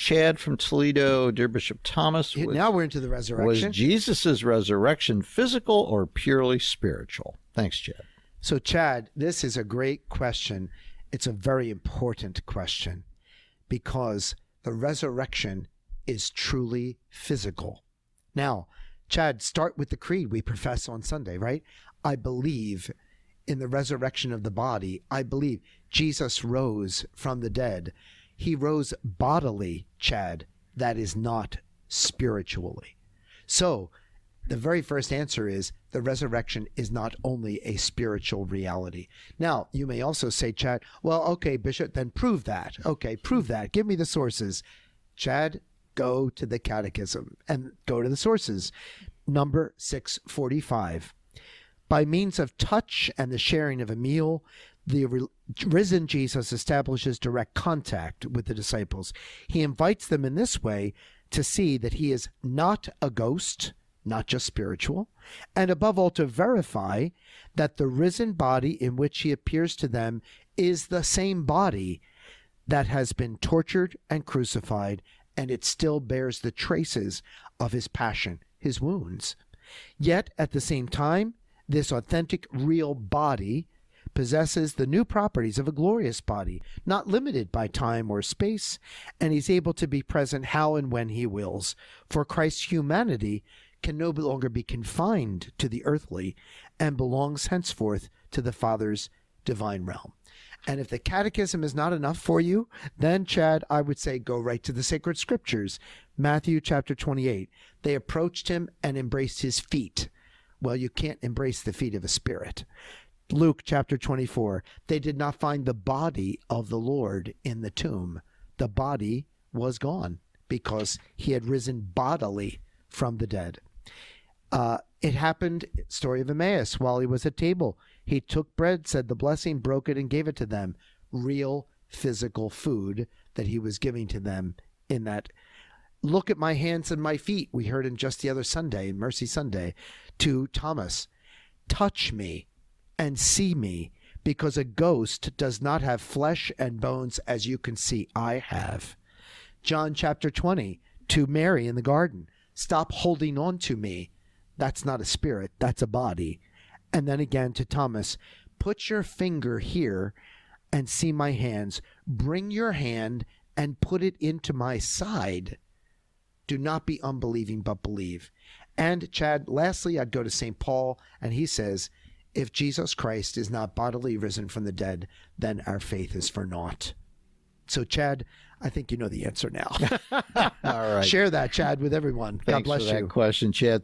Chad from Toledo. Dear Bishop Thomas, Now we're into the resurrection. Was Jesus' resurrection physical or purely spiritual? Thanks, Chad. So, Chad, this is a great question. It's a very important question because the resurrection is truly physical. Now, Chad, start with the creed we profess on Sunday, right? I believe in the resurrection of the body. I believe Jesus rose from the dead. He rose bodily, Chad. That is not spiritually. So the very first answer is the resurrection is not only a spiritual reality. Now, you may also say, Chad, well, okay, Bishop, then prove that. Okay, prove that. Give me the sources. Chad, go to the catechism and go to the sources. Number 645. By means of touch and the sharing of a meal, the risen Jesus establishes direct contact with the disciples. He invites them in this way to see that he is not a ghost, not just spiritual, and above all to verify that the risen body in which he appears to them is the same body that has been tortured and crucified, and it still bears the traces of his passion, his wounds. Yet at the same time, this authentic, real body possesses the new properties of a glorious body, not limited by time or space, and he's able to be present how and when he wills. For Christ's humanity can no longer be confined to the earthly and belongs henceforth to the Father's divine realm. And if the catechism is not enough for you, then, Chad, I would say go right to the sacred scriptures. Matthew chapter 28. They approached him and embraced his feet. Well, you can't embrace the feet of a spirit. Luke chapter 24. They did not find the body of the Lord in the tomb. The body was gone because he had risen bodily from the dead. It happened, story of Emmaus, while he was at table. He took bread, said the blessing, broke it, and gave it to them. Real physical food that he was giving to them in that. Look at my hands and my feet, we heard in just the other Sunday, Mercy Sunday, to Thomas. Touch me and see me, because a ghost does not have flesh and bones as you can see I have. John chapter 20, to Mary in the garden. Stop holding on to me. That's not a spirit, that's a body. And then again to Thomas, put your finger here and see my hands. Bring your hand and put it into my side. Do not be unbelieving, but believe. And Chad, lastly, I'd go to St. Paul, and he says, if Jesus Christ is not bodily risen from the dead, then our faith is for naught. So, Chad, I think you know the answer now. All right. Share that, Chad, with everyone. Thanks God bless for that you. question, Chad.